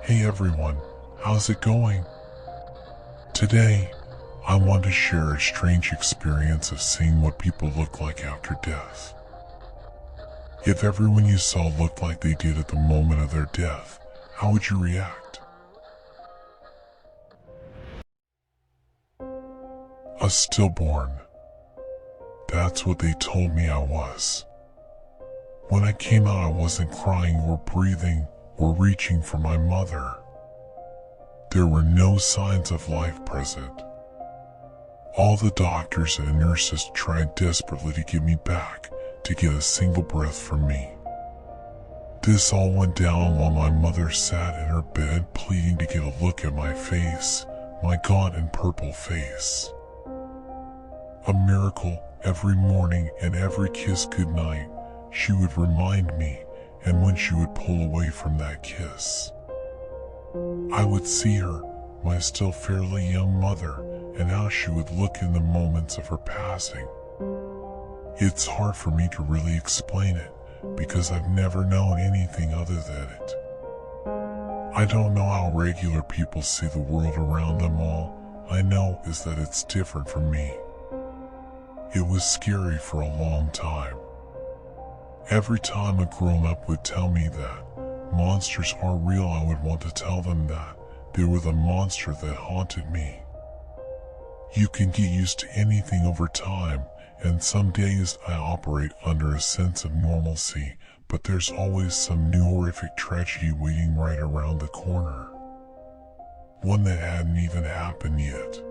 Hey everyone, how's it going? Today, I want to share a strange experience of seeing what people look like after death. If everyone you saw looked like they did at the moment of their death, how would you react? A stillborn. That's what they told me I was. When I came out, I wasn't crying or breathing or reaching for my mother. There were no signs of life present. All the doctors and nurses tried desperately to get me back, to get a single breath from me. This all went down while my mother sat in her bed pleading to get a look at my face, my gaunt and purple face. A miracle. Every morning and every kiss goodnight, she would remind me, and when she would pull away from that kiss, I would see her, my still fairly young mother, and how she would look in the moments of her passing. It's hard for me to really explain it, because I've never known anything other than it. I don't know how regular people see the world around them. All I know is that it's different from me. It was scary for a long time. Every time a grown-up would tell me that monsters are real, I would want to tell them that they were the monster that haunted me. You can get used to anything over time, and some days I operate under a sense of normalcy, but there's always some new horrific tragedy waiting right around the corner. One that hadn't even happened yet.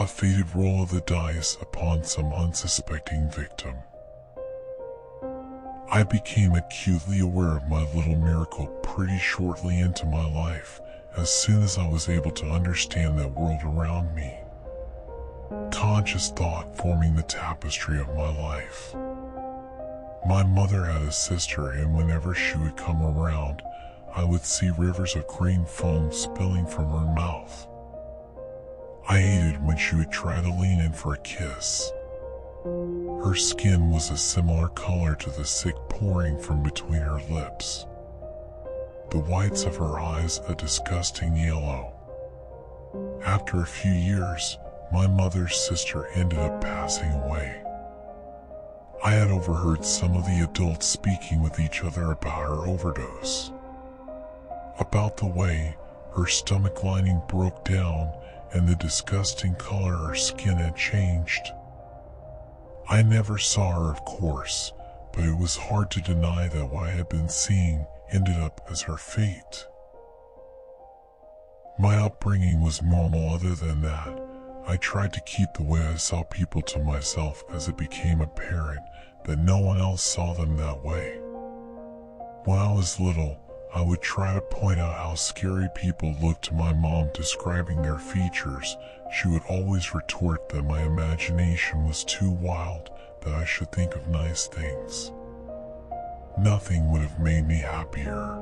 A fated roll of the dice upon some unsuspecting victim. I became acutely aware of my little miracle pretty shortly into my life, as soon as I was able to understand that world around me. Conscious thought forming the tapestry of my life. My mother had a sister, and whenever she would come around, I would see rivers of green foam spilling from her mouth. I hated when she would try to lean in for a kiss. Her skin was a similar color to the sick pouring from between her lips. The whites of her eyes a disgusting yellow. After a few years, my mother's sister ended up passing away. I had overheard some of the adults speaking with each other about her overdose. About the way her stomach lining broke down and the disgusting color her skin had changed. I never saw her, of course, but it was hard to deny that what I had been seeing ended up as her fate. My upbringing was normal. Other than that, I tried to keep the way I saw people to myself, as it became apparent that no one else saw them that way. When I was little, I would try to point out how scary people looked to my mom, describing their features. She would always retort that my imagination was too wild, that I should think of nice things. Nothing would have made me happier.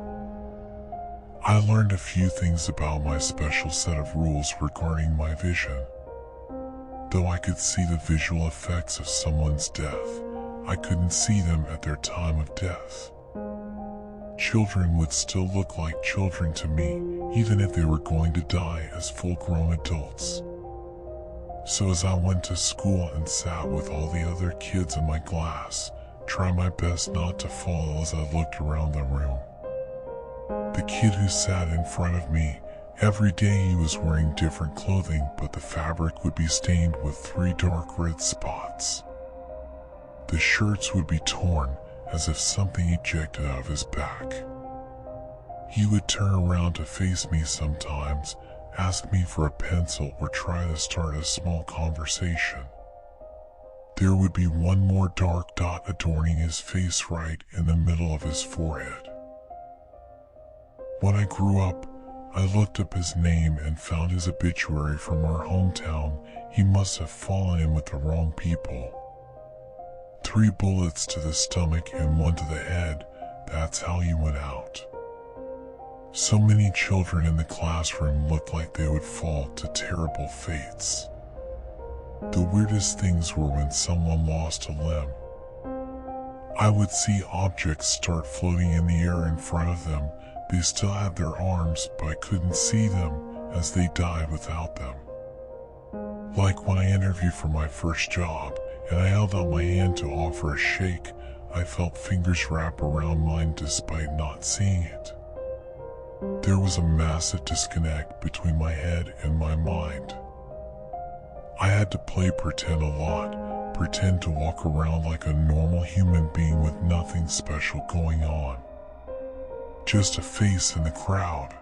I learned a few things about my special set of rules regarding my vision. Though I could see the visual effects of someone's death, I couldn't see them at their time of death. Children would still look like children to me, even if they were going to die as full-grown adults. So as I went to school and sat with all the other kids in my class, try my best not to fall as I looked around the room. The kid who sat in front of me, every day he was wearing different clothing, but the fabric would be stained with 3 dark red spots. The shirts would be torn, as if something ejected out of his back. He would turn around to face me sometimes, ask me for a pencil, or try to start a small conversation. There would be one more dark dot adorning his face right in the middle of his forehead. When I grew up, I looked up his name and found his obituary from our hometown. He must have fallen in with the wrong people. 3 bullets to the stomach and 1 to the head, that's how he went out. So many children in the classroom looked like they would fall to terrible fates. The weirdest things were when someone lost a limb. I would see objects start floating in the air in front of them, They still had their arms, but I couldn't see them as they died without them. Like when I interviewed for my first job and I held out my hand to offer a shake, I felt fingers wrap around mine despite not seeing it. There was a massive disconnect between my head and my mind. I had to play pretend a lot, pretend to walk around like a normal human being with nothing special going on. Just a face in the crowd.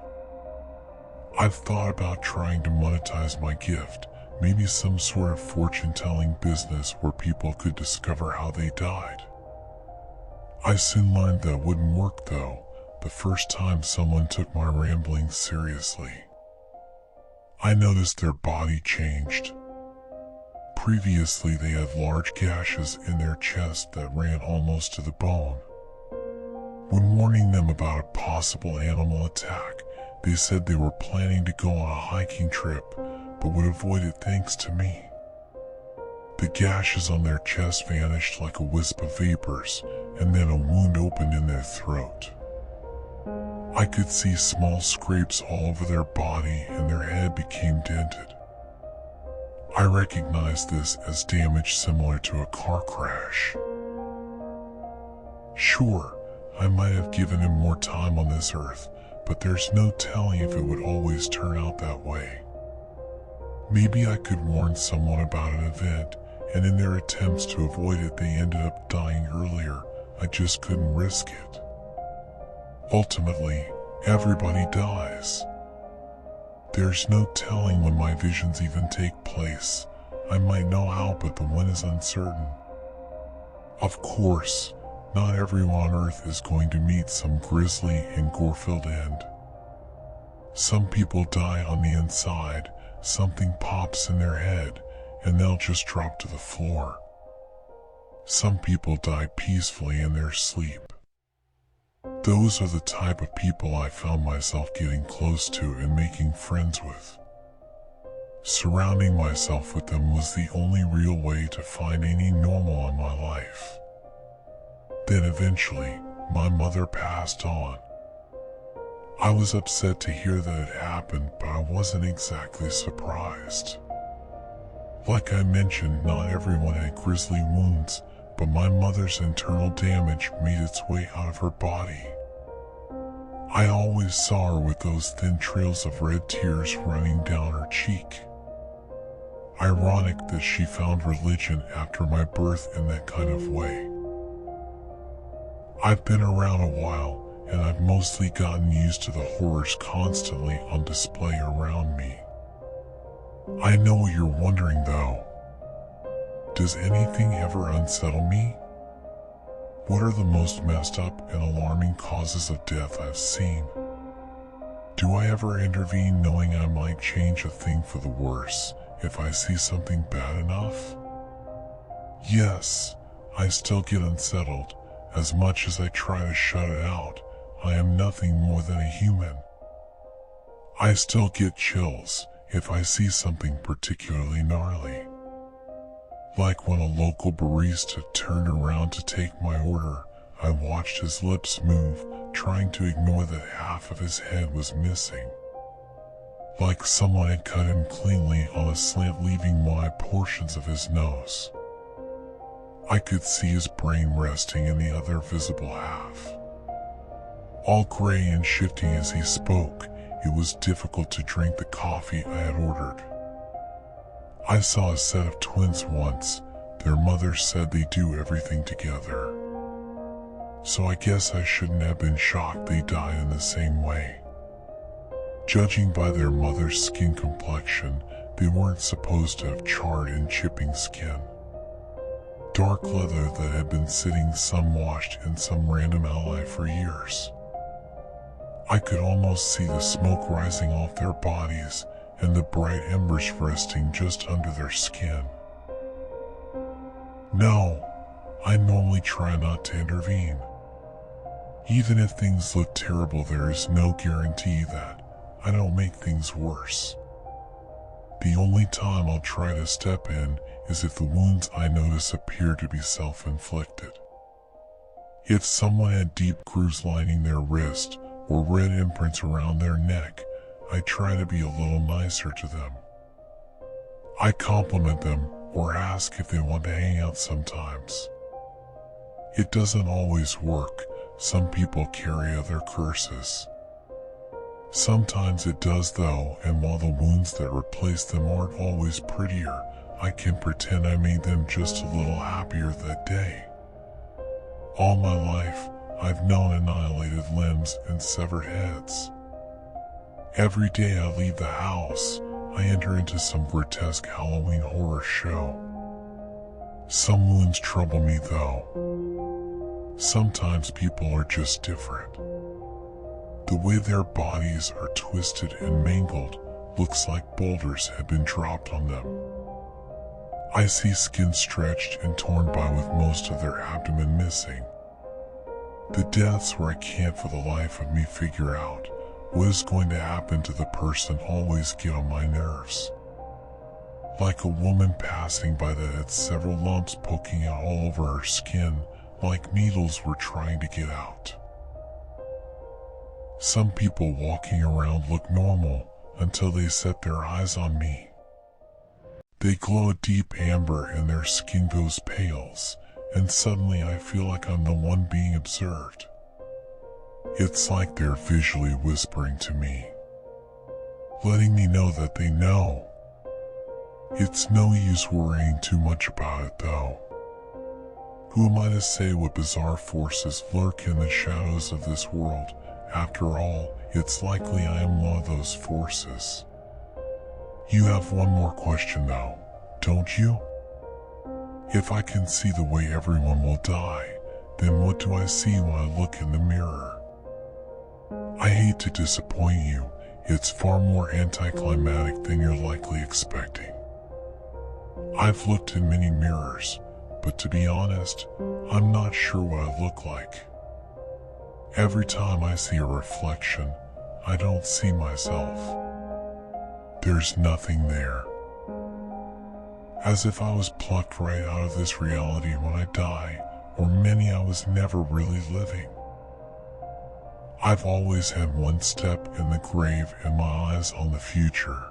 I've thought about trying to monetize my gift, maybe some sort of fortune-telling business where people could discover how they died. I soon learned that wouldn't work though, the first time someone took my ramblings seriously. I noticed their body changed. Previously they had large gashes in their chest that ran almost to the bone. When warning them about a possible animal attack, they said they were planning to go on a hiking trip, but would avoid it thanks to me. The gashes on their chest vanished like a wisp of vapors, and then a wound opened in their throat. I could see small scrapes all over their body and their head became dented. I recognized this as damage similar to a car crash. Sure, I might have given him more time on this earth, but there's no telling if it would always turn out that way. Maybe I could warn someone about an event, and in their attempts to avoid it they ended up dying earlier. I just couldn't risk it. Ultimately, everybody dies. There's no telling when my visions even take place. I might know how, but the when is uncertain. Of course, not everyone on Earth is going to meet some grisly and gore-filled end. Some people die on the inside, something pops in their head, and they'll just drop to the floor. Some people die peacefully in their sleep. Those are the type of people I found myself getting close to and making friends with. Surrounding myself with them was the only real way to find any normal in my life. Then eventually, my mother passed on. I was upset to hear that it happened, but I wasn't exactly surprised. Like I mentioned, not everyone had grisly wounds, but my mother's internal damage made its way out of her body. I always saw her with those thin trails of red tears running down her cheek. Ironic that she found religion after my birth in that kind of way. I've been around a while, and I've mostly gotten used to the horrors constantly on display around me. I know what you're wondering though. Does anything ever unsettle me? What are the most messed up and alarming causes of death I've seen? Do I ever intervene knowing I might change a thing for the worse if I see something bad enough? Yes, I still get unsettled. As much as I try to shut it out, I am nothing more than a human. I still get chills if I see something particularly gnarly. Like when a local barista turned around to take my order, I watched his lips move, trying to ignore that half of his head was missing. Like someone had cut him cleanly on a slant, leaving wide portions of his nose. I could see his brain resting in the other visible half. All gray and shifting as he spoke, it was difficult to drink the coffee I had ordered. I saw a set of twins once. Their mother said they do everything together. So I guess I shouldn't have been shocked they died in the same way. Judging by their mother's skin complexion, they weren't supposed to have charred and chipping skin. Dark leather that had been sitting sun-washed in some random ally for years. I could almost see the smoke rising off their bodies and the bright embers resting just under their skin. No, I normally try not to intervene. Even if things look terrible, there is no guarantee that I don't make things worse. The only time I'll try to step in is if the wounds I notice appear to be self-inflicted. If someone had deep grooves lining their wrist, or red imprints around their neck, I try to be a little nicer to them. I compliment them or ask if they want to hang out sometimes. It doesn't always work. Some people carry other curses. Sometimes it does though, and while the wounds that replace them aren't always prettier, I can pretend I made them just a little happier that day. All my life, I've known annihilated limbs and severed heads. Every day I leave the house, I enter into some grotesque Halloween horror show. Some wounds trouble me though. Sometimes people are just different. The way their bodies are twisted and mangled looks like boulders had been dropped on them. I see skin stretched and torn by with most of their abdomen missing. The deaths where I can't for the life of me figure out what is going to happen to the person always get on my nerves. Like a woman passing by that had several lumps poking out all over her skin, like needles were trying to get out. Some people walking around look normal until they set their eyes on me. They glow a deep amber and their skin goes pales, and suddenly I feel like I'm the one being observed. It's like they're visually whispering to me, letting me know that they know. It's no use worrying too much about it though. Who am I to say what bizarre forces lurk in the shadows of this world? After all, it's likely I am one of those forces. You have one more question though, don't you? If I can see the way everyone will die, then what do I see when I look in the mirror? I hate to disappoint you, it's far more anticlimactic than you're likely expecting. I've looked in many mirrors, but to be honest, I'm not sure what I look like. Every time I see a reflection, I don't see myself. There's nothing there. As if I was plucked right out of this reality when I die, or many I was never really living. I've always had one step in the grave and my eyes on the future.